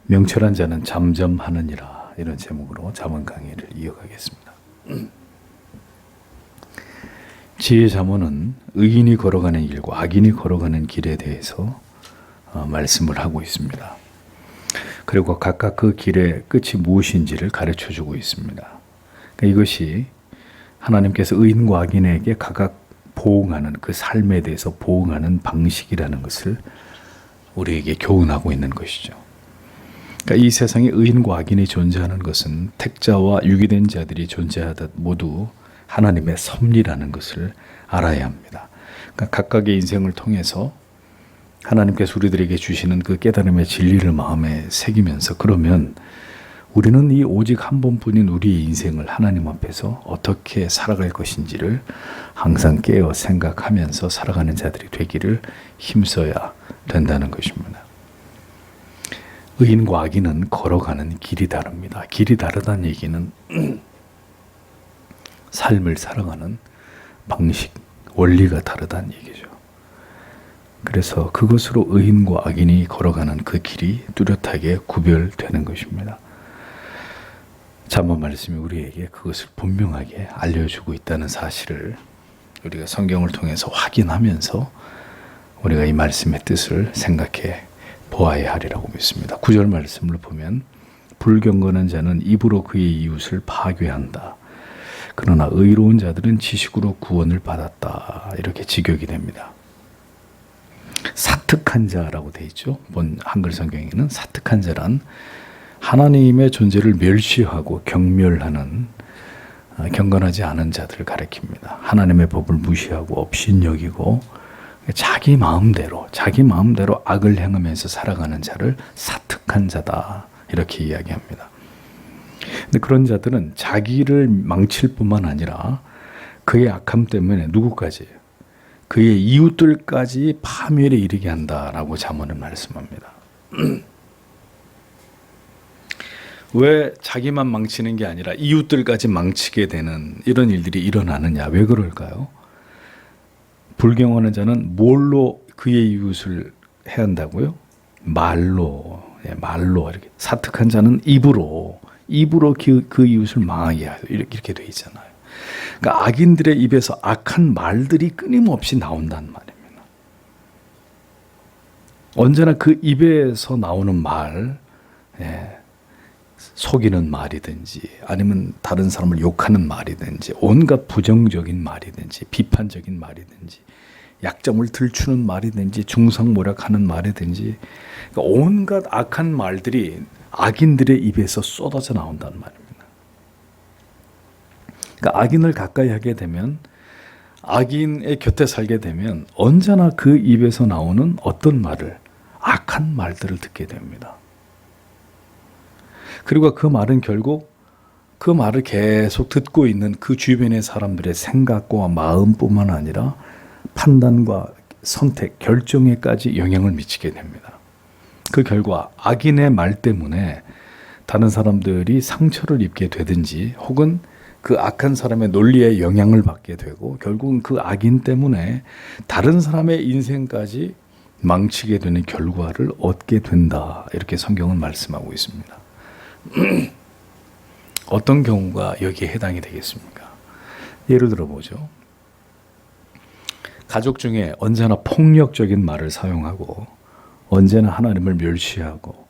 명철한 자는 잠잠하느니라, 이런 제목으로 잠언 강의를 이어가겠습니다. 지혜 잠언은 의인이 걸어가는 일과 악인이 걸어가는 길에 대해서 말씀을 하고 있습니다. 그리고 각각 그 길의 끝이 무엇인지를 가르쳐주고 있습니다. 그러니까 이것이 하나님께서 의인과 악인에게 각각 보응하는, 그 삶에 대해서 보응하는 방식이라는 것을 우리에게 교훈하고 있는 것이죠. 그러니까 이 세상에 의인과 악인이 존재하는 것은 택자와 유기된 자들이 존재하듯 모두 하나님의 섭리라는 것을 알아야 합니다. 그러니까 각각의 인생을 통해서 하나님께서 우리들에게 주시는 그 깨달음의 진리를 마음에 새기면서, 그러면 우리는 이 오직 한 번뿐인 우리의 인생을 하나님 앞에서 어떻게 살아갈 것인지를 항상 깨어 생각하면서 살아가는 자들이 되기를 힘써야 된다는 것입니다. 의인과 악인은 걸어가는 길이 다릅니다. 길이 다르다는 얘기는 삶을 살아가는 방식, 원리가 다르다는 얘기죠. 그래서 그것으로 의인과 악인이 걸어가는 그 길이 뚜렷하게 구별되는 것입니다. 잠언 말씀이 우리에게 그것을 분명하게 알려주고 있다는 사실을 우리가 성경을 통해서 확인하면서 우리가 이 말씀의 뜻을 생각해 보아야 하리라고 믿습니다. 9절 말씀을 보면 불경건한 자는 입으로 그의 이웃을 파괴한다. 그러나 의로운 자들은 지식으로 구원을 받았다. 이렇게 직역이 됩니다. 사특한 자라고 되어 있죠. 본 한글 성경에는 사특한 자란 하나님의 존재를 멸시하고 경멸하는, 경건하지 않은 자들을 가리킵니다. 하나님의 법을 무시하고 업신여기고 자기 마음대로 악을 행하면서 살아가는 자를 사특한 자다, 이렇게 이야기합니다. 근데 그런 자들은 자기를 망칠 뿐만 아니라 그의 악함 때문에 누구까지, 그의 이웃들까지 파멸에 이르게 한다라고 잠언은 말씀합니다. 왜 자기만 망치는 게 아니라 이웃들까지 망치게 되는 이런 일들이 일어나느냐? 왜 그럴까요? 불경건한 자는 뭘로 그의 이웃을 해야 한다고요? 말로 이렇게. 사특한 자는 입으로 그 이웃을 망하게 하죠. 이렇게 돼 있잖아요. 그러니까 악인들의 입에서 악한 말들이 끊임없이 나온다는 말입니다. 언제나 그 입에서 나오는 말, 속이는 말이든지 아니면 다른 사람을 욕하는 말이든지 온갖 부정적인 말이든지 비판적인 말이든지 약점을 들추는 말이든지 중상모략하는 말이든지, 그러니까 온갖 악한 말들이 악인들의 입에서 쏟아져 나온다는 말입니다. 그러니까 악인을 가까이 하게 되면, 악인의 곁에 살게 되면 언제나 그 입에서 나오는 어떤 말을, 악한 말들을 듣게 됩니다. 그리고 그 말은 결국 그 말을 계속 듣고 있는 그 주변의 사람들의 생각과 마음뿐만 아니라 판단과 선택, 결정에까지 영향을 미치게 됩니다. 그 결과 악인의 말 때문에 다른 사람들이 상처를 입게 되든지 혹은 그 악한 사람의 논리에 영향을 받게 되고 결국은 그 악인 때문에 다른 사람의 인생까지 망치게 되는 결과를 얻게 된다. 이렇게 성경은 말씀하고 있습니다. 어떤 경우가 여기에 해당이 되겠습니까? 예를 들어보죠. 가족 중에 언제나 폭력적인 말을 사용하고 언제나 하나님을 멸시하고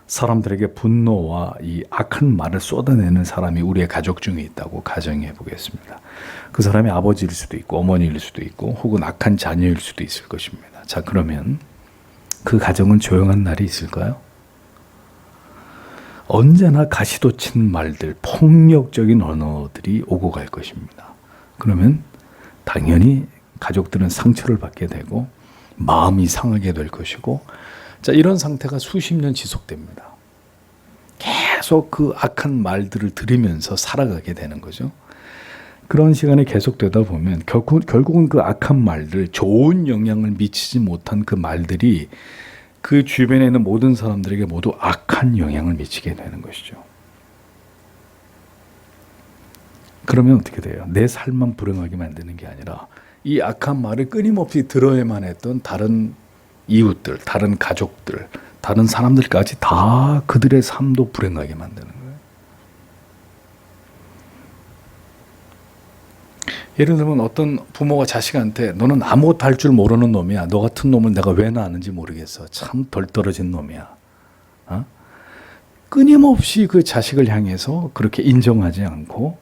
사람들에게 분노와 이 악한 말을 쏟아내는 사람이 우리의 가족 중에 있다고 가정해 보겠습니다. 그 사람이 아버지일 수도 있고 어머니일 수도 있고 혹은 악한 자녀일 수도 있을 것입니다. 자, 그러면 그 가정은 조용한 날이 있을까요? 언제나 가시돋친 말들, 폭력적인 언어들이 오고 갈 것입니다. 그러면 당연히 가족들은 상처를 받게 되고 마음이 상하게 될 것이고, 자, 이런 상태가 수십 년 지속됩니다. 계속 그 악한 말들을 들으면서 살아가게 되는 거죠. 그런 시간이 계속되다 보면 결국은 그 악한 말들, 좋은 영향을 미치지 못한 그 말들이 그 주변에 있는 모든 사람들에게 모두 악한 영향을 미치게 되는 것이죠. 그러면 어떻게 돼요? 내 삶만 불행하게 만드는 게 아니라 이 악한 말을 끊임없이 들어야만 했던 다른 이웃들, 다른 가족들, 다른 사람들까지 다 그들의 삶도 불행하게 만드는 거예요. 예를 들면 어떤 부모가 자식한테 너는 아무것도 할 줄 모르는 놈이야. 너 같은 놈을 내가 왜 낳았는지 모르겠어. 참 덜 떨어진 놈이야. 어? 끊임없이 그 자식을 향해서 그렇게 인정하지 않고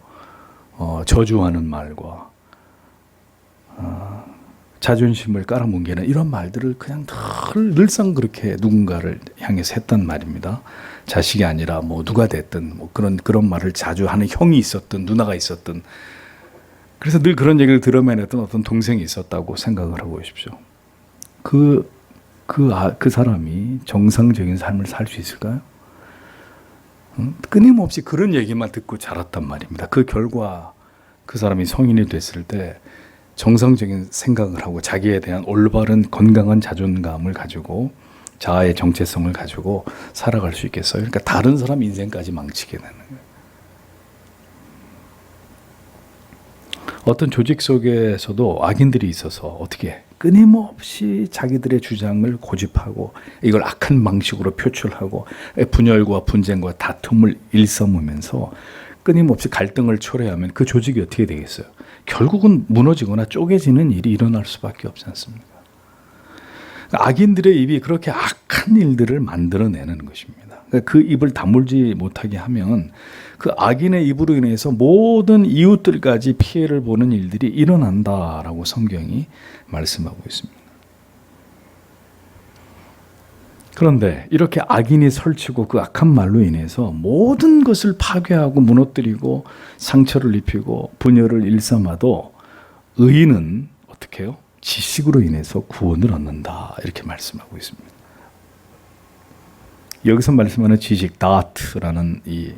저주하는 말과 자존심을 깔아뭉개는 이런 말들을 그냥 늘상 그렇게 누군가를 향해서 했단 말입니다. 자식이 아니라 뭐 누가 됐든 뭐 그런 말을 자주 하는 형이 있었든 누나가 있었든, 그래서 늘 그런 얘기를 들어맨했던 어떤 동생이 있었다고 생각을 하고 계십시오. 그 사람이 정상적인 삶을 살 수 있을까요? 끊임없이 그런 얘기만 듣고 자랐단 말입니다. 그 결과 그 사람이 성인이 됐을 때 정상적인 생각을 하고 자기에 대한 올바른 건강한 자존감을 가지고 자아의 정체성을 가지고 살아갈 수 있겠어요? 그러니까 다른 사람 인생까지 망치게 되는 거예요. 어떤 조직 속에서도 악인들이 있어서 어떻게 끊임없이 자기들의 주장을 고집하고 이걸 악한 방식으로 표출하고 분열과 분쟁과 다툼을 일삼으면서 끊임없이 갈등을 초래하면 그 조직이 어떻게 되겠어요? 결국은 무너지거나 쪼개지는 일이 일어날 수밖에 없지 않습니까? 악인들의 입이 그렇게 악한 일들을 만들어내는 것입니다. 그 입을 다물지 못하게 하면 그 악인의 입으로 인해서 모든 이웃들까지 피해를 보는 일들이 일어난다라고 성경이 말씀하고 있습니다. 그런데 이렇게 악인이 설치고 그 악한 말로 인해서 모든 것을 파괴하고 무너뜨리고 상처를 입히고 분열을 일삼아도 의인은 어떻게 해요? 지식으로 인해서 구원을 얻는다, 이렇게 말씀하고 있습니다. 여기서 말씀하는 지식, 다트라는 이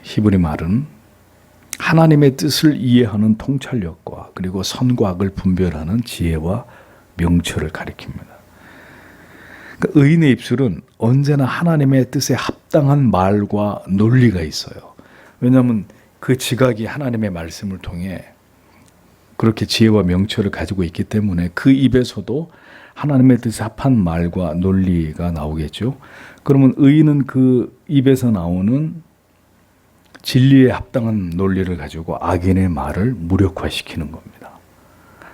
히브리 말은 하나님의 뜻을 이해하는 통찰력과 그리고 선과 악을 분별하는 지혜와 명철을 가리킵니다. 그러니까 의인의 입술은 언제나 하나님의 뜻에 합당한 말과 논리가 있어요. 왜냐하면 그 지각이 하나님의 말씀을 통해 그렇게 지혜와 명철을 가지고 있기 때문에 그 입에서도 하나님의 뜻에 합한 말과 논리가 나오겠죠. 그러면 의인은 그 입에서 나오는 진리에 합당한 논리를 가지고 악인의 말을 무력화시키는 겁니다.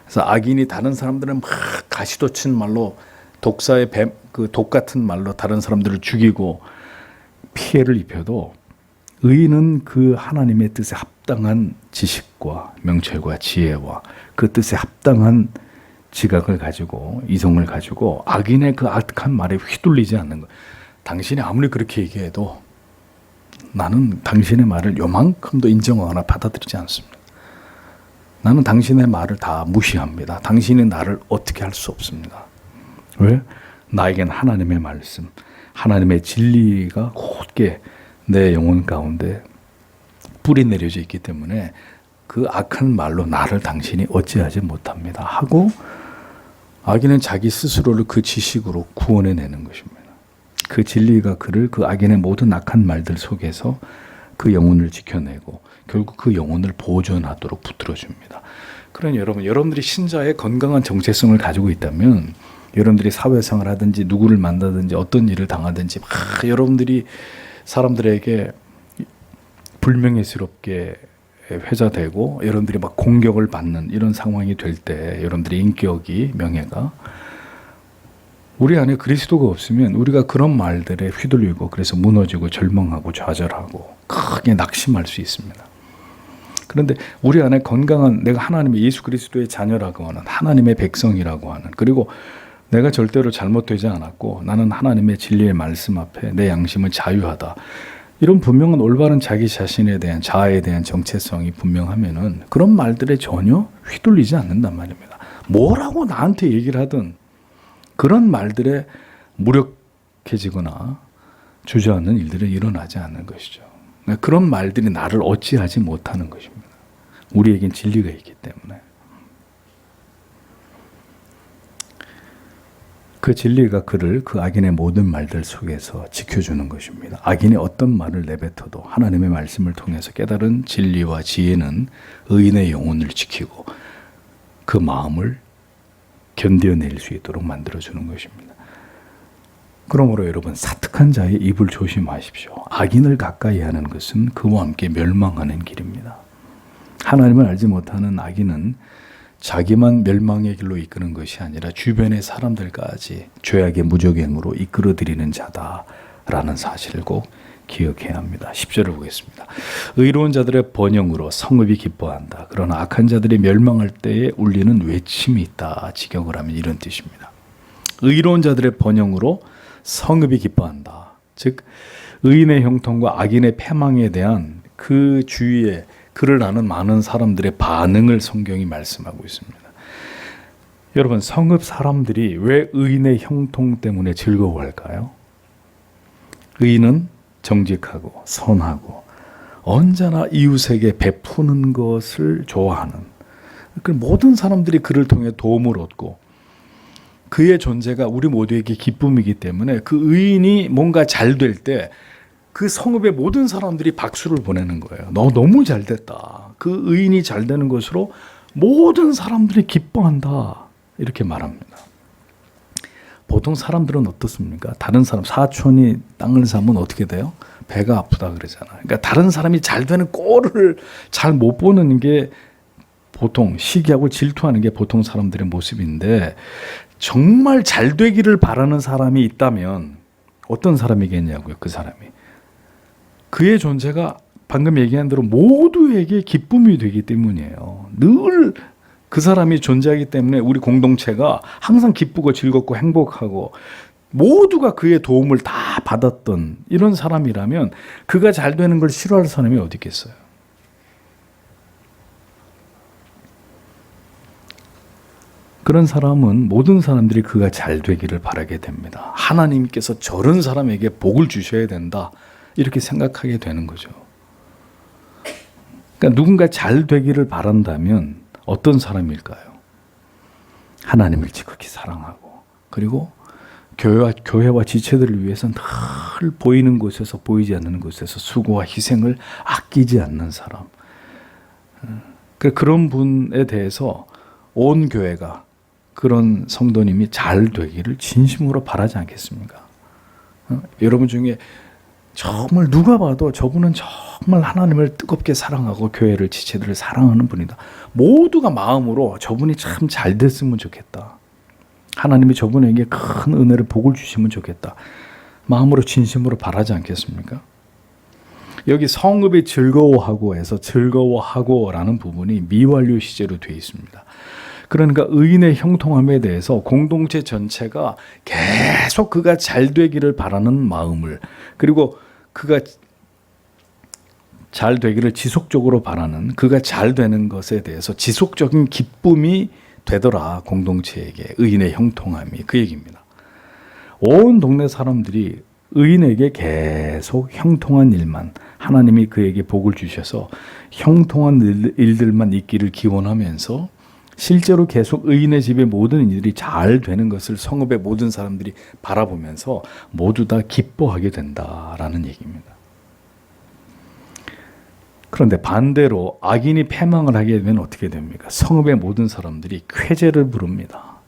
그래서 악인이 다른 사람들은 막 가시돋친 말로 독사의 그 독 같은 말로 다른 사람들을 죽이고 피해를 입혀도 의인은 그 하나님의 뜻에 합당한 지식과 명철과 지혜와 그 뜻에 합당한 지각을 가지고 이성을 가지고 악인의 그 악한 말에 휘둘리지 않는 것. 당신이 아무리 그렇게 얘기해도 나는 당신의 말을 요만큼도 인정하거나 받아들이지 않습니다. 나는 당신의 말을 다 무시합니다. 당신이 나를 어떻게 할 수 없습니다. 왜? 나에겐 하나님의 말씀, 하나님의 진리가 곧게 내 영혼 가운데 뿌리 내려져 있기 때문에 그 악한 말로 나를 당신이 어찌하지 못합니다 하고 악인은 자기 스스로를 그 지식으로 구원해내는 것입니다. 그 진리가 그를 그 악인의 모든 악한 말들 속에서 그 영혼을 지켜내고 결국 그 영혼을 보존하도록 붙들어줍니다. 그러니 여러분들이 신자의 건강한 정체성을 가지고 있다면 여러분들이 사회생활 하든지 누구를 만나든지 어떤 일을 당하든지 막 여러분들이 사람들에게 불명예스럽게 회자되고 여러분들이 막 공격을 받는 이런 상황이 될 때 여러분들의 인격이, 명예가 우리 안에 그리스도가 없으면 우리가 그런 말들에 휘둘리고 그래서 무너지고 절망하고 좌절하고 크게 낙심할 수 있습니다. 그런데 우리 안에 건강한 내가 하나님의 예수 그리스도의 자녀라고 하는 하나님의 백성이라고 하는, 그리고 내가 절대로 잘못되지 않았고 나는 하나님의 진리의 말씀 앞에 내 양심은 자유하다, 이런 분명한 올바른 자기 자신에 대한 자아에 대한 정체성이 분명하면은 그런 말들에 전혀 휘둘리지 않는단 말입니다. 뭐라고 나한테 얘기를 하든 그런 말들에 무력해지거나 주저앉는 일들이 일어나지 않는 것이죠. 그런 말들이 나를 어찌하지 못하는 것입니다. 우리에겐 진리가 있기 때문에. 그 진리가 그를 그 악인의 모든 말들 속에서 지켜주는 것입니다. 악인이 어떤 말을 내뱉어도 하나님의 말씀을 통해서 깨달은 진리와 지혜는 의인의 영혼을 지키고 그 마음을 견뎌낼 수 있도록 만들어주는 것입니다. 그러므로 여러분, 사특한 자의 입을 조심하십시오. 악인을 가까이 하는 것은 그와 함께 멸망하는 길입니다. 하나님을 알지 못하는 악인은 자기만 멸망의 길로 이끄는 것이 아니라 주변의 사람들까지 죄악의 무적행으로 이끌어들이는 자다라는 사실을 꼭 기억해야 합니다. 10절을 보겠습니다. 의로운 자들의 번영으로 성읍이 기뻐한다. 그러나 악한 자들이 멸망할 때에 울리는 외침이 있다. 직역을 하면 이런 뜻입니다. 의로운 자들의 번영으로 성읍이 기뻐한다. 즉 의인의 형통과 악인의 패망에 대한 그 주위에 그를 아는 많은 사람들의 반응을 성경이 말씀하고 있습니다. 여러분, 성읍 사람들이 왜 의인의 형통 때문에 즐거워할까요? 의인은 정직하고 선하고 언제나 이웃에게 베푸는 것을 좋아하는, 모든 사람들이 그를 통해 도움을 얻고 그의 존재가 우리 모두에게 기쁨이기 때문에 그 의인이 뭔가 잘 될 때 그 성읍의 모든 사람들이 박수를 보내는 거예요. 너 너무 잘 됐다. 그 의인이 잘 되는 것으로 모든 사람들이 기뻐한다. 이렇게 말합니다. 보통 사람들은 어떻습니까? 다른 사람, 사촌이 땅을 사면 어떻게 돼요? 배가 아프다 그러잖아요. 그러니까 다른 사람이 잘 되는 꼴을 잘 못 보는 게 보통, 시기하고 질투하는 게 보통 사람들의 모습인데, 정말 잘 되기를 바라는 사람이 있다면 어떤 사람이겠냐고요. 그 사람이 그의 존재가 방금 얘기한 대로 모두에게 기쁨이 되기 때문이에요. 늘 그 사람이 존재하기 때문에 우리 공동체가 항상 기쁘고 즐겁고 행복하고 모두가 그의 도움을 다 받았던 이런 사람이라면 그가 잘 되는 걸 싫어할 사람이 어디 있겠어요? 그런 사람은 모든 사람들이 그가 잘 되기를 바라게 됩니다. 하나님께서 저런 사람에게 복을 주셔야 된다, 이렇게 생각하게 되는 거죠. 그러니까 누군가 잘 되기를 바란다면 어떤 사람일까요? 하나님을 지극히 사랑하고, 그리고 교회와 지체들을 위해서 늘 보이는 곳에서 보이지 않는 곳에서 수고와 희생을 아끼지 않는 사람. 그런 분에 대해서 온 교회가, 그런 성도님이 잘 되기를 진심으로 바라지 않겠습니까? 여러분 중에 정말 누가 봐도 저분은 정말 하나님을 뜨겁게 사랑하고 교회를, 지체들을 사랑하는 분이다. 모두가 마음으로 저분이 참 잘 됐으면 좋겠다. 하나님이 저분에게 큰 은혜를, 복을 주시면 좋겠다. 마음으로 진심으로 바라지 않겠습니까? 여기 성읍이 즐거워하고에서 즐거워하고라는 부분이 미완료 시제로 되어 있습니다. 그러니까 의인의 형통함에 대해서 공동체 전체가 계속 그가 잘 되기를 바라는 마음을, 그리고 그가 잘 되기를 지속적으로 바라는, 그가 잘 되는 것에 대해서 지속적인 기쁨이 되더라. 공동체에게 의인의 형통함이, 그 얘기입니다. 온 동네 사람들이 의인에게 계속 형통한 일만, 하나님이 그에게 복을 주셔서 형통한 일들만 있기를 기원하면서 실제로 계속 의인의 집의 모든 일이 잘 되는 것을 성읍의 모든 사람들이 바라보면서 모두 다 기뻐하게 된다라는 얘기입니다. 그런데 반대로 악인이 패망을 하게 되면 어떻게 됩니까? 성읍의 모든 사람들이 쾌재를 부릅니다.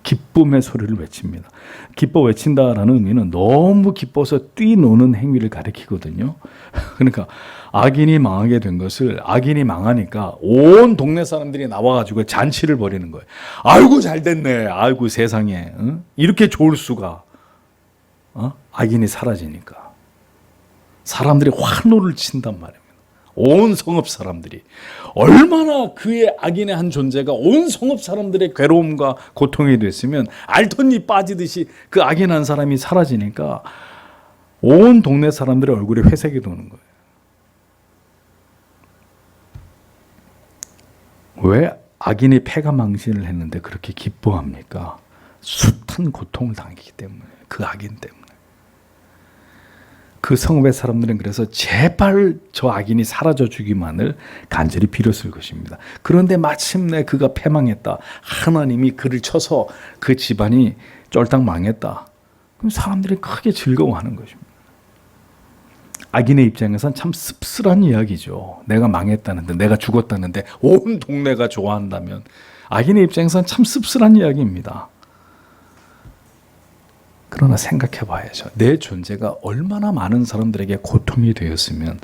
기쁨의 소리를 외칩니다. 기뻐 외친다라는 의미는 너무 기뻐서 뛰노는 행위를 가리키거든요. 그러니까 악인이 망하게 된 것을, 악인이 망하니까 온 동네 사람들이 나와가지고 잔치를 벌이는 거예요. 아이고 잘 됐네. 아이고 세상에, 이렇게 좋을 수가. 악인이 사라지니까 사람들이 환호를 친단 말입니다. 온 성읍 사람들이 얼마나 그의 악인의 한 존재가 온 성읍 사람들의 괴로움과 고통이 됐으면 알턴이 빠지듯이 그 악인 한 사람이 사라지니까 온 동네 사람들의 얼굴에 회색이 도는 거예요. 왜 악인이 패가망신을 했는데 그렇게 기뻐합니까? 숱한 고통을 당했기 때문에, 그 악인 때문에. 그 성읍의 사람들은 그래서 제발 저 악인이 사라져 주기만을 간절히 빌었을 것입니다. 그런데 마침내 그가 패망했다. 하나님이 그를 쳐서 그 집안이 쫄딱 망했다. 그럼 사람들이 크게 즐거워하는 것입니다. 악인의 입장에선 참 씁쓸한 이야기죠. 내가 망했다는데, 내가 죽었다는데 온 동네가 좋아한다면 악인의 입장에선 참 씁쓸한 이야기입니다. 그러나 생각해 봐야죠. 내 존재가 얼마나 많은 사람들에게 고통이 되었으면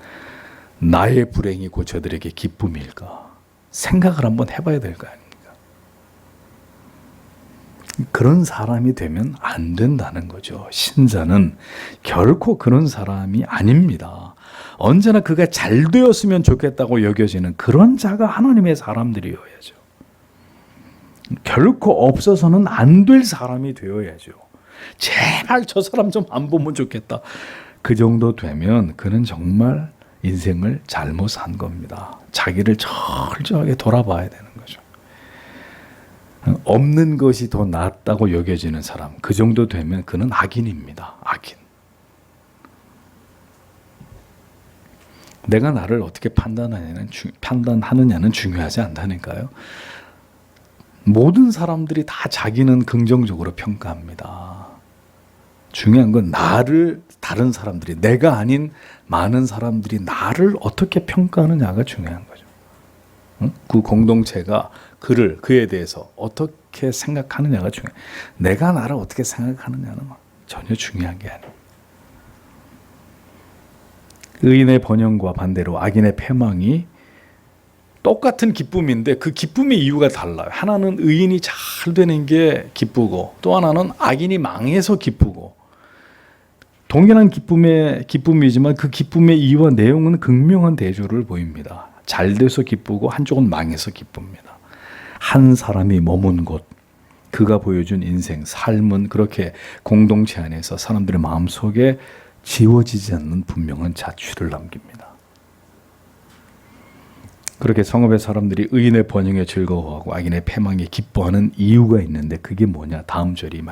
나의 불행이 곧 저들에게 기쁨일까? 생각을 한번 해봐야 될 거 아닙니까? 그런 사람이 되면 안 된다는 거죠. 신자는 결코 그런 사람이 아닙니다. 언제나 그가 잘 되었으면 좋겠다고 여겨지는 그런 자가 하나님의 사람들이어야죠. 결코 없어서는 안 될 사람이 되어야죠. 제발 저 사람 좀 안 보면 좋겠다. 그 정도 되면 그는 정말 인생을 잘못 산 겁니다. 자기를 철저하게 돌아봐야 되는 거죠. 없는 것이 더 낫다고 여겨지는 사람, 그 정도 되면 그는 악인입니다. 악인. 내가 나를 어떻게 판단하느냐는 중요하지 않다니까요. 모든 사람들이 다 자기는 긍정적으로 평가합니다. 중요한 건 나를 다른 사람들이, 내가 아닌 많은 사람들이 나를 어떻게 평가하느냐가 중요한 거죠. 그 공동체가 그에 대해서 어떻게 생각하느냐가 중요해요. 내가 나를 어떻게 생각하느냐는 전혀 중요한 게 아니에요. 의인의 번영과 반대로 악인의 패망이 똑같은 기쁨인데 그 기쁨의 이유가 달라요. 하나는 의인이 잘 되는 게 기쁘고 또 하나는 악인이 망해서 기쁘고, 동일한 기쁨이지만 그 기쁨의 이유와 내용은 극명한 대조를 보입니다. 잘 돼서 기쁘고 한쪽은 망해서 기쁩니다. 한 사람이 머문 곳, 그가 보여준 인생, 삶은 그렇게 공동체 안에서 사람들의 마음속에 지워지지 않는 분명한 자취를 남깁니다. 그렇게 성읍의 사람들이 의인의 번영에 즐거워하고 악인의 패망에 기뻐하는 이유가 있는데 그게 뭐냐? 다음 절이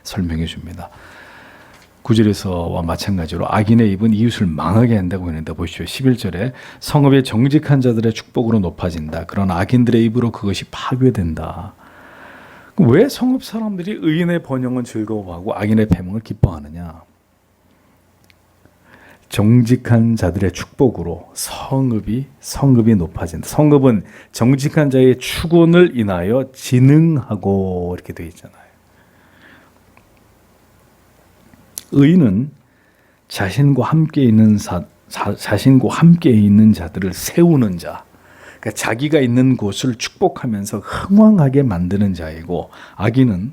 설명해 줍니다. 9절에서와 마찬가지로 악인의 입은 이웃을 망하게 한다고 했는데 보십시오. 11절에 성읍의 정직한 자들의 축복으로 높아진다. 그러나 악인들의 입으로 그것이 파괴된다. 왜 성읍 사람들이 의인의 번영은 즐거워하고 악인의 패망을 기뻐하느냐? 정직한 자들의 축복으로 성읍이 높아진다. 성읍은 정직한 자의 축원을 인하여 진흥하고 이렇게 되어 있잖아요. 의인은 자신과 함께 있는 자들을 세우는 자, 그러니까 자기가 있는 곳을 축복하면서 흥왕하게 만드는 자이고, 악인은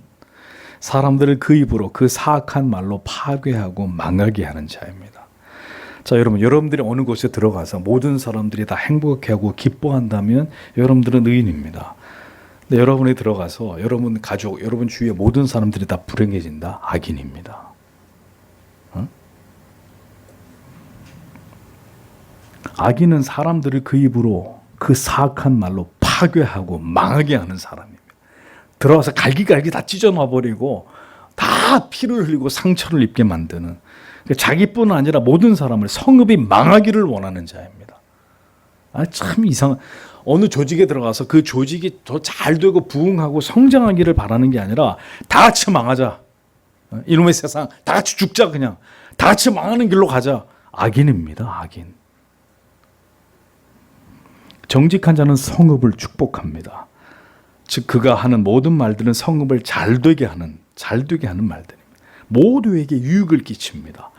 사람들을 그 입으로 그 사악한 말로 파괴하고 망하게 하는 자입니다. 자, 여러분들이 어느 곳에 들어가서 모든 사람들이 다 행복해하고 기뻐한다면 여러분들은 의인입니다. 근데 여러분이 들어가서 여러분 가족, 여러분 주위의 모든 사람들이 다 불행해진다? 악인입니다. 악인은 사람들을 그 입으로 그 사악한 말로 파괴하고 망하게 하는 사람입니다. 들어와서 갈기갈기 다 찢어놔버리고 다 피를 흘리고 상처를 입게 만드는, 자기뿐 아니라 모든 사람을, 성읍이 망하기를 원하는 자입니다. 참 이상한, 어느 조직에 들어가서 그 조직이 더 잘 되고 부흥하고 성장하기를 바라는 게 아니라 다 같이 망하자. 이놈의 세상 다 같이 죽자, 그냥 다 같이 망하는 길로 가자. 악인입니다. 악인. 정직한 자는 성읍을 축복합니다. 즉 그가 하는 모든 말들은 성읍을 잘되게 하는 말들입니다. 모두에게 유익을 끼칩니다.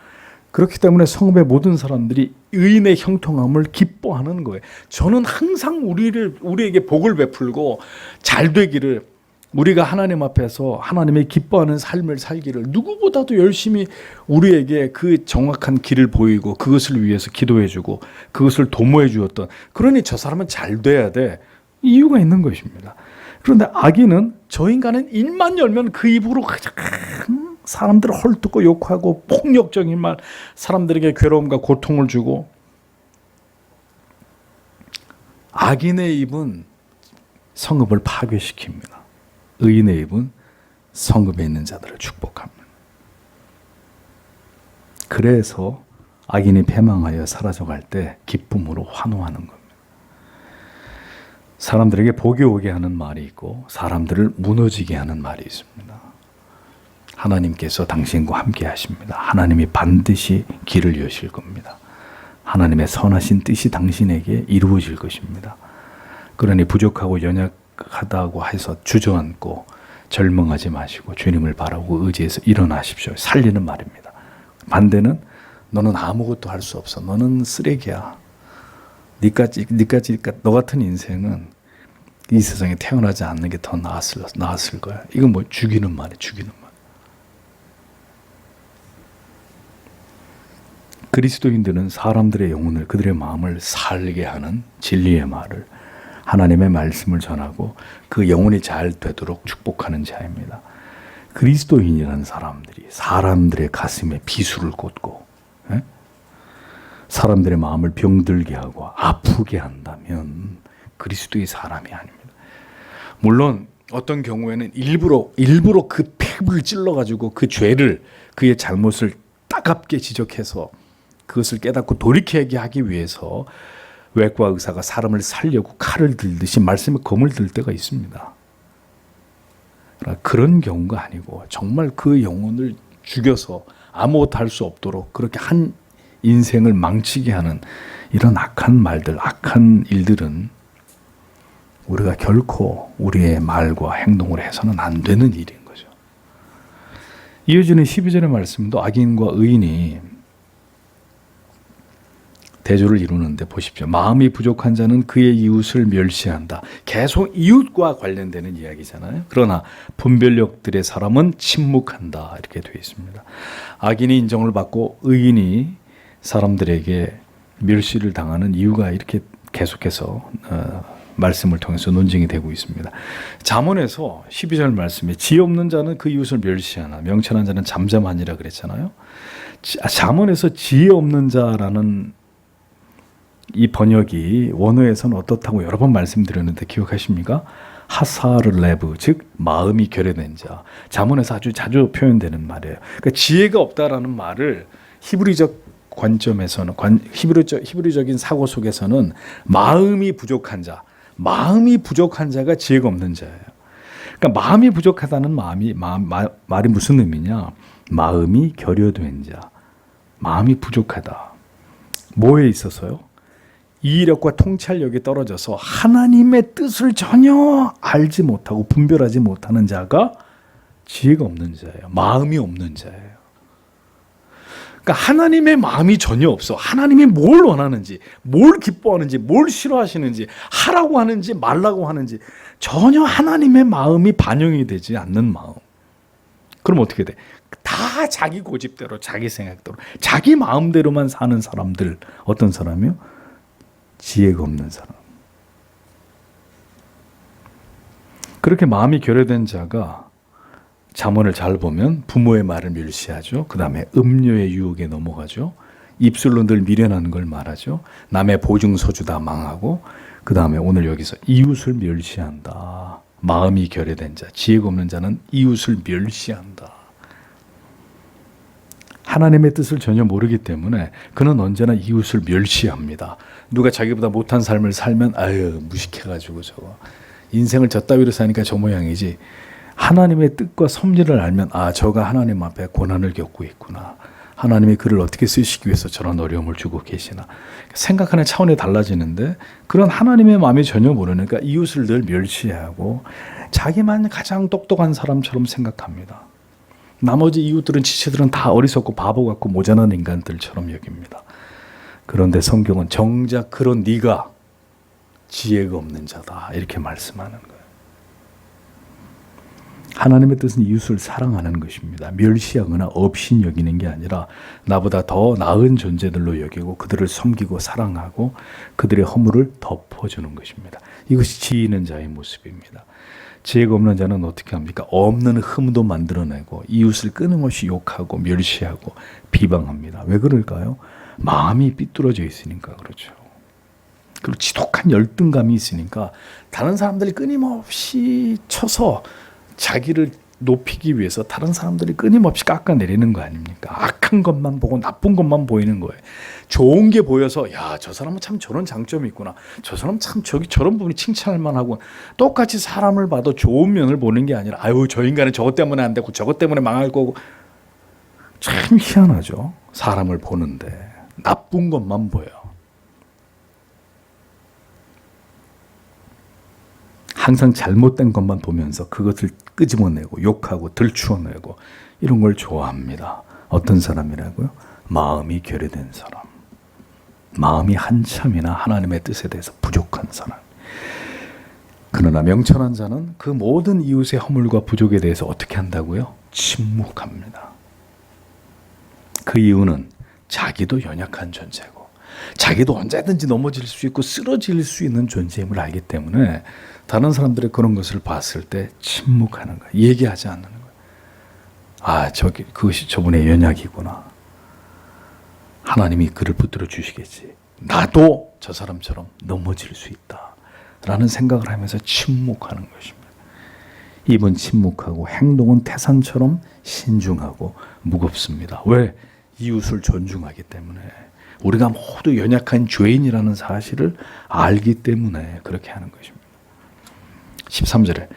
그렇기 때문에 성읍의 모든 사람들이 의인의 형통함을 기뻐하는 거예요. 저는 항상 우리에게 복을 베풀고 잘 되기를, 우리가 하나님 앞에서 하나님의 기뻐하는 삶을 살기를 누구보다도 열심히 우리에게 그 정확한 길을 보이고 그것을 위해서 기도해주고 그것을 도모해 주었던, 그러니 저 사람은 잘 돼야 돼, 이유가 있는 것입니다. 그런데 악인은, 저 인간은 입만 열면 그 입으로 그냥 사람들을 헐뜯고 욕하고 폭력적인 말, 사람들에게 괴로움과 고통을 주고, 악인의 입은 성읍을 파괴시킵니다. 의인의 입은 성읍에 있는 자들을 축복합니다. 그래서 악인이 패망하여 사라져갈 때 기쁨으로 환호하는 겁니다. 사람들에게 복이 오게 하는 말이 있고 사람들을 무너지게 하는 말이 있습니다. 하나님께서 당신과 함께 하십니다. 하나님이 반드시 길을 여실 겁니다. 하나님의 선하신 뜻이 당신에게 이루어질 것입니다. 그러니 부족하고 연약하다고 해서 주저앉고 절망하지 마시고 주님을 바라고 의지해서 일어나십시오. 살리는 말입니다. 반대는 너는 아무것도 할 수 없어. 너는 쓰레기야. 너 같은 인생은 이 세상에 태어나지 않는 게 더 나았을 거야. 이건 뭐 죽이는 말이에요. 죽이는 말. 그리스도인들은 사람들의 영혼을, 그들의 마음을 살게 하는 진리의 말을, 하나님의 말씀을 전하고 그 영혼이 잘 되도록 축복하는 자입니다. 그리스도인이라는 사람들이 사람들의 가슴에 비수를 꽂고 사람들의 마음을 병들게 하고 아프게 한다면 그리스도의 사람이 아닙니다. 물론 어떤 경우에는 일부러 그 폐를 찔러가지고 그 죄를, 그의 잘못을 따갑게 지적해서 그것을 깨닫고 돌이키게 하기 위해서 외과 의사가 사람을 살려고 칼을 들듯이 말씀에 검을 들 때가 있습니다. 그런 경우가 아니고 정말 그 영혼을 죽여서 아무것도 할 수 없도록 그렇게 한 인생을 망치게 하는 이런 악한 말들, 악한 일들은 우리가 결코 우리의 말과 행동으로 해서는 안 되는 일인 거죠. 이어지는 12절의 말씀도 악인과 의인이 대조를 이루는데 보십시오. 마음이 부족한 자는 그의 이웃을 멸시한다. 계속 이웃과 관련되는 이야기잖아요. 그러나 분별력들의 사람은 침묵한다. 이렇게 되어 있습니다. 악인이 인정을 받고 의인이 사람들에게 멸시를 당하는 이유가 이렇게 계속해서 말씀을 통해서 논증이 되고 있습니다. 잠언에서 12절 말씀에 지혜 없는 자는 그 이웃을 멸시하나 명철한 자는 잠잠하니라 그랬잖아요. 잠언에서 지혜 없는 자라는 이 번역이 원어에서는 어떻다고 여러 번 말씀드렸는데 기억하십니까? 하사르레브, 즉 마음이 결여된 자. 잠언에서 아주 자주 표현되는 말이에요. 그러니까 지혜가 없다라는 말을 히브리적 관점에서는, 히브리적인 사고 속에서는 마음이 부족한 자, 마음이 부족한 자가 지혜가 없는 자예요. 그러니까 마음이 부족하다는 말이 무슨 의미냐? 마음이 결여된 자, 마음이 부족하다. 뭐에 있어서요? 이해력과 통찰력이 떨어져서 하나님의 뜻을 전혀 알지 못하고 분별하지 못하는 자가 지혜가 없는 자예요. 마음이 없는 자예요. 그러니까 하나님의 마음이 전혀 없어. 하나님이 뭘 원하는지, 뭘 기뻐하는지, 뭘 싫어하시는지, 하라고 하는지 말라고 하는지 전혀 하나님의 마음이 반영이 되지 않는 마음. 그럼 어떻게 돼? 다 자기 고집대로, 자기 생각대로, 자기 마음대로만 사는 사람들. 어떤 사람이요? 지혜가 없는 사람. 그렇게 마음이 결여된 자가 잠언을 잘 보면 부모의 말을 멸시하죠. 그 다음에 음료의 유혹에 넘어가죠. 입술로 늘 미련한 걸 말하죠. 남의 보증서주 다 망하고, 그 다음에 오늘 여기서 이웃을 멸시한다. 마음이 결여된 자, 지혜가 없는 자는 이웃을 멸시한다. 하나님의 뜻을 전혀 모르기 때문에 그는 언제나 이웃을 멸시합니다. 누가 자기보다 못한 삶을 살면 아유 무식해가지고 저거 인생을 저 따위로 사니까 저 모양이지, 하나님의 뜻과 섭리를 알면 아 저가 하나님 앞에 고난을 겪고 있구나, 하나님이 그를 어떻게 쓰시기 위해서 저런 어려움을 주고 계시나, 생각하는 차원이 달라지는데 그런 하나님의 마음이 전혀 모르니까 이웃을 늘 멸시하고 자기만 가장 똑똑한 사람처럼 생각합니다. 나머지 이웃들은, 지체들은 다 어리석고 바보 같고 모자란 인간들처럼 여깁니다. 그런데 성경은 정작 그런 네가 지혜가 없는 자다 이렇게 말씀하는 거예요. 하나님의 뜻은 이웃을 사랑하는 것입니다. 멸시하거나 업신 여기는 게 아니라 나보다 더 나은 존재들로 여기고 그들을 섬기고 사랑하고 그들의 허물을 덮어주는 것입니다. 이것이 지혜 있는 자의 모습입니다. 지혜가 없는 자는 어떻게 합니까? 없는 흠도 만들어내고 이웃을 끊임없이 욕하고 멸시하고 비방합니다. 왜 그럴까요? 마음이 삐뚤어져 있으니까 그렇죠. 그리고 지독한 열등감이 있으니까 다른 사람들이 끊임없이 쳐서 자기를 높이기 위해서 다른 사람들이 끊임없이 깎아내리는 거 아닙니까? 악한 것만 보고 나쁜 것만 보이는 거예요. 좋은 게 보여서 야, 저 사람은 참 저런 장점이 있구나, 저 사람 참 저기 저런 부분이 칭찬할 만하고, 똑같이 사람을 봐도 좋은 면을 보는 게 아니라 아유 저 인간은 저것 때문에 안 되고 저것 때문에 망할 거고. 참 희한하죠. 사람을 보는데 나쁜 것만 보여. 항상 잘못된 것만 보면서 그것을 끄집어내고 욕하고 들추어내고 이런 걸 좋아합니다. 어떤 사람이라고요? 마음이 결여된 사람. 마음이 한참이나 하나님의 뜻에 대해서 부족한 사람. 그러나 명철한 자는 그 모든 이웃의 허물과 부족에 대해서 어떻게 한다고요? 침묵합니다. 그 이유는 자기도 연약한 존재고 자기도 언제든지 넘어질 수 있고 쓰러질 수 있는 존재임을 알기 때문에 다른 사람들의 그런 것을 봤을 때 침묵하는 거예요. 얘기하지 않는 거예요. 아, 그것이 저분의 연약이구나. 하나님이 그를 붙들어 주시겠지. 나도 저 사람처럼 넘어질 수 있다. 라는 생각을 하면서 침묵하는 것입니다. 입은 침묵하고 행동은 태산처럼 신중하고 무겁습니다. 왜? 이웃을 존중하기 때문에. 우리가 모두 연약한 죄인이라는 사실을 알기 때문에 그렇게 하는 것입니다. 13절에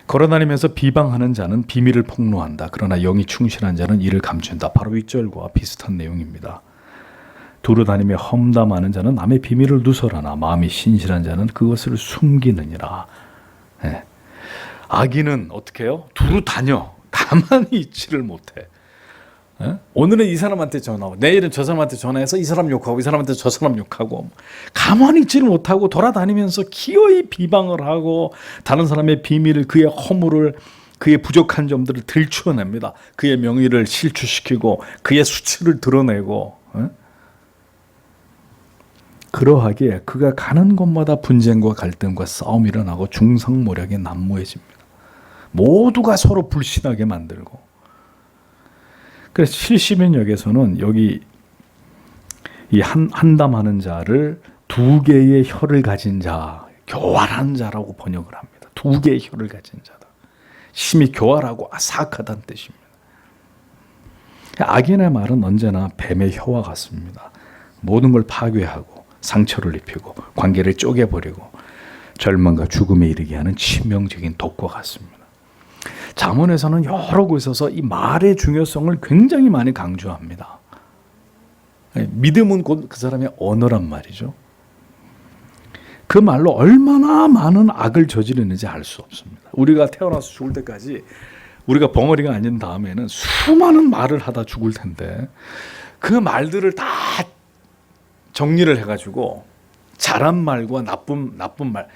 걸어다니면서 비방하는 자는 비밀을 폭로한다. 그러나 영이 충실한 자는 이를 감춘다. 바로 윗절과 비슷한 내용입니다. 두루 다니며 험담하는 자는 남의 비밀을 누설하나 마음이 신실한 자는 그것을 숨기느니라. 네. 악인은 어떻게 해요? 두루 다녀. 가만히 있지를 못해. 네? 오늘은 이 사람한테 전화하고 내일은 저 사람한테 전화해서 이 사람 욕하고 이 사람한테 저 사람 욕하고 가만히 있지를 못하고 돌아다니면서 기어이 비방을 하고 다른 사람의 비밀을, 그의 허물을, 그의 부족한 점들을 들추어냅니다. 그의 명의를 실추시키고 그의 수치를 드러내고. 네? 그러하기에 그가 가는 곳마다 분쟁과 갈등과 싸움이 일어나고 중성모략이 난무해집니다. 모두가 서로 불신하게 만들고. 그래서 70인역에서는 여기 이 한담하는 자를 두 개의 혀를 가진 자, 교활한 자라고 번역을 합니다. 두 개의 혀를 가진 자다. 심히 교활하고 아삭하다는 뜻입니다. 악인의 말은 언제나 뱀의 혀와 같습니다. 모든 걸 파괴하고 상처를 입히고 관계를 쪼개버리고 절망과 죽음에 이르게 하는 치명적인 독과 같습니다. 잠언에서는 여러 곳에서 이 말의 중요성을 굉장히 많이 강조합니다. 믿음은 곧 그 사람의 언어란 말이죠. 그 말로 얼마나 많은 악을 저지르는지 알 수 없습니다. 우리가 태어나서 죽을 때까지 우리가 벙어리가 아닌 다음에는 수많은 말을 하다 죽을 텐데 그 말들을 다 정리를 해가지고 잘한 말과 나쁜 말,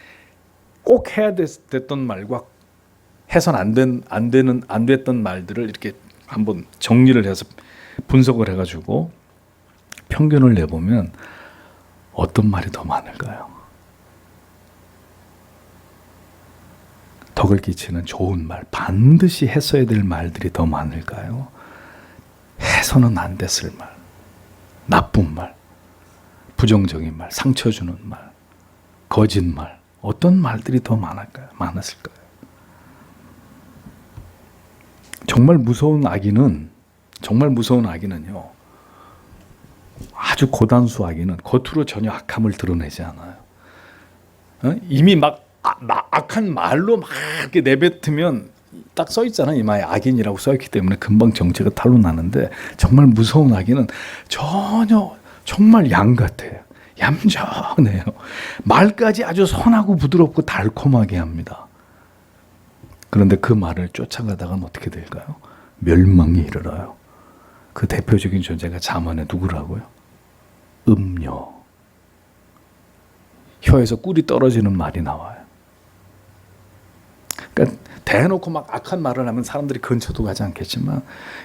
꼭 해야 됐던 말과 해선 안 됐던 말들을 이렇게 한번 정리를 해서 분석을 해가지고 평균을 내보면 어떤 말이 더 많을까요? 덕을 끼치는 좋은 말, 반드시 했어야 될 말들이 더 많을까요? 해서는 안 됐을 말, 나쁜 말, 부정적인 말, 상처 주는 말, 거짓말, 어떤 말들이 더 많았을까요? 정말 무서운 악인은요, 아주 고단수 악인은 겉으로 전혀 악함을 드러내지 않아요. 이미 막 악한 말로 막 이렇게 내뱉으면 딱 써 있잖아요. 이마에 악인이라고 써 있기 때문에 금방 정체가 탄로 나는데 정말 무서운 악인은 전혀 정말 양 같아요. 얌전해요. 말까지 아주 선하고 부드럽고 달콤하게 합니다. 그런데 그 말을 쫓아가다가는 어떻게 될까요? 멸망에 이르러요. 그 대표적인 존재가 잠언에 누구라고요? 음녀. 혀에서 꿀이 떨어지는 말이 나와요. 그러니까 대놓고 막 악한 말을 하면 사람들이 근처도 가지 않겠지만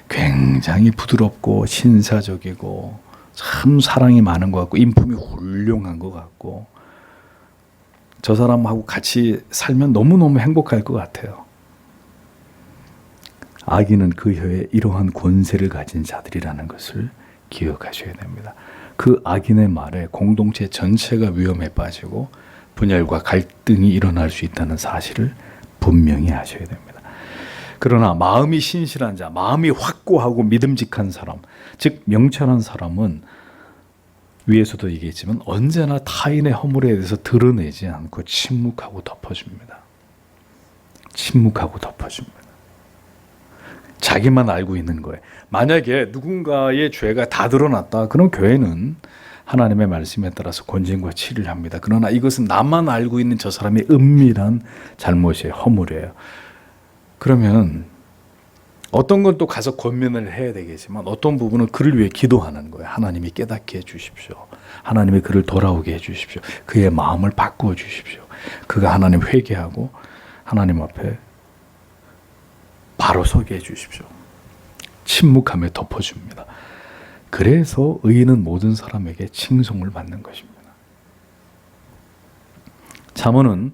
굉장히 부드럽고 신사적이고 참 사랑이 많은 것 같고 인품이 훌륭한 것 같고 저 사람하고 같이 살면 너무너무 행복할 것 같아요. 악인은 그 혀에 이러한 권세를 가진 자들이라는 것을 기억하셔야 됩니다. 그 악인의 말에 공동체 전체가 위험에 빠지고 분열과 갈등이 일어날 수 있다는 사실을 분명히 아셔야 됩니다. 그러나 마음이 신실한 자, 마음이 확고하고 믿음직한 사람, 즉 명철한 사람은 위에서도 얘기했지만 언제나 타인의 허물에 대해서 드러내지 않고 침묵하고 덮어줍니다. 침묵하고 덮어줍니다. 자기만 알고 있는 거예요. 만약에 누군가의 죄가 다 드러났다, 그럼 교회는 하나님의 말씀에 따라서 권징과 치료를 합니다. 그러나 이것은 나만 알고 있는 저 사람의 은밀한 잘못이에요. 허물이에요. 그러면 어떤 건 또 가서 권면을 해야 되겠지만 어떤 부분은 그를 위해 기도하는 거예요. 하나님이 깨닫게 해주십시오. 하나님이 그를 돌아오게 해주십시오. 그의 마음을 바꾸어 주십시오. 그가 하나님 회개하고 하나님 앞에 바로 서게 해주십시오. 침묵함에 덮어줍니다. 그래서 의인은 모든 사람에게 칭송을 받는 것입니다. 잠언은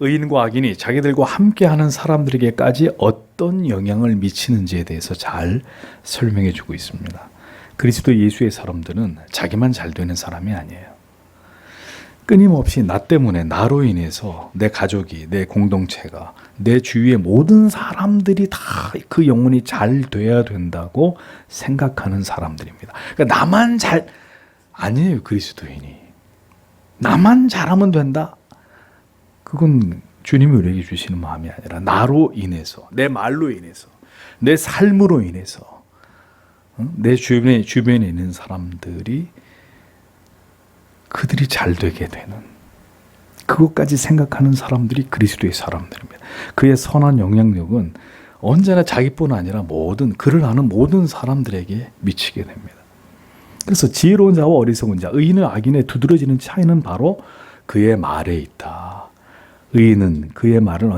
의인과 악인이 자기들과 함께하는 사람들에게까지 어떤 영향을 미치는지에 대해서 잘 설명해 주고 있습니다. 그리스도 예수의 사람들은 자기만 잘 되는 사람이 아니에요. 끊임없이 나 때문에 나로 인해서 내 가족이, 내 공동체가, 내 주위의 모든 사람들이 다 그 영혼이 잘 돼야 된다고 생각하는 사람들입니다. 그러니까 나만 잘 아니에요. 그리스도인이 나만 잘하면 된다. 그건 주님이 우리에게 주시는 마음이 아니라 나로 인해서, 내 말로 인해서, 내 삶으로 인해서 내 주변에 있는 사람들이 그들이 잘 되게 되는 그것까지 생각하는 사람들이 그리스도의 사람들입니다. 그의 선한 영향력은 언제나 자기뿐 아니라 그를 아는 모든 사람들에게 미치게 됩니다. 그래서 지혜로운 자와 어리석은 자, 의인과 악인의 두드러지는 차이는 바로 그의 말에 있다. 의인은 그의 말을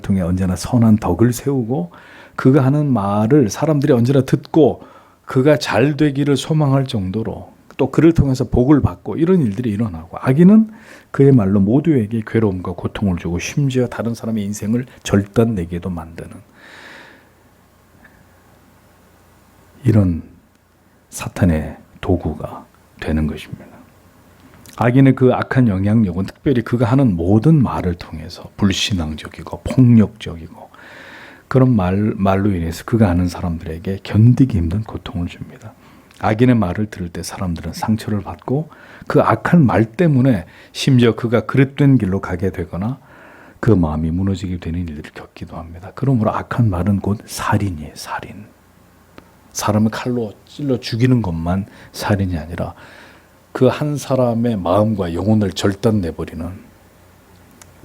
통해 언제나 선한 덕을 세우고 그가 하는 말을 사람들이 언제나 듣고 그가 잘 되기를 소망할 정도로 또 그를 통해서 복을 받고 이런 일들이 일어나고, 악인은 그의 말로 모두에게 괴로움과 고통을 주고 심지어 다른 사람의 인생을 절단내게도 만드는 이런 사탄의 도구가 되는 것입니다. 악인의 그 악한 영향력은 특별히 그가 하는 모든 말을 통해서 불신앙적이고 폭력적이고 그런 말로 인해서 그가 아는 사람들에게 견디기 힘든 고통을 줍니다. 악인의 말을 들을 때 사람들은 상처를 받고 그 악한 말 때문에 심지어 그가 그릇된 길로 가게 되거나 그 마음이 무너지게 되는 일들을 겪기도 합니다. 그러므로 악한 말은 곧 살인이에요. 살인. 사람을 칼로 찔러 죽이는 것만 살인이 아니라 그 한 사람의 마음과 영혼을 절단내버리는,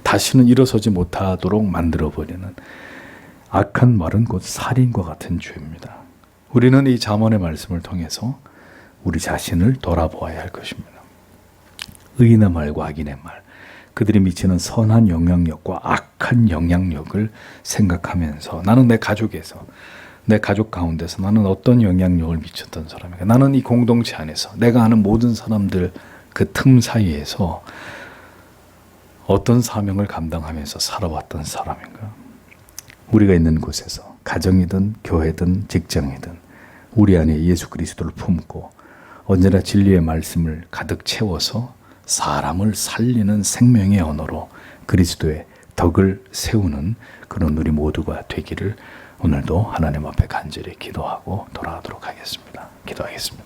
다시는 일어서지 못하도록 만들어버리는 악한 말은 곧 살인과 같은 죄입니다. 우리는 이 잠언의 말씀을 통해서 우리 자신을 돌아보아야 할 것입니다. 의인의 말과 악인의 말, 그들이 미치는 선한 영향력과 악한 영향력을 생각하면서 나는 내 가족에서, 내 가족 가운데서 나는 어떤 영향력을 미쳤던 사람인가? 나는 이 공동체 안에서 내가 아는 모든 사람들 그 틈 사이에서 어떤 사명을 감당하면서 살아왔던 사람인가? 우리가 있는 곳에서 가정이든 교회든 직장이든 우리 안에 예수 그리스도를 품고 언제나 진리의 말씀을 가득 채워서 사람을 살리는 생명의 언어로 그리스도의 덕을 세우는 그런 우리 모두가 되기를 오늘도 하나님 앞에 간절히 기도하고 돌아가도록 하겠습니다. 기도하겠습니다.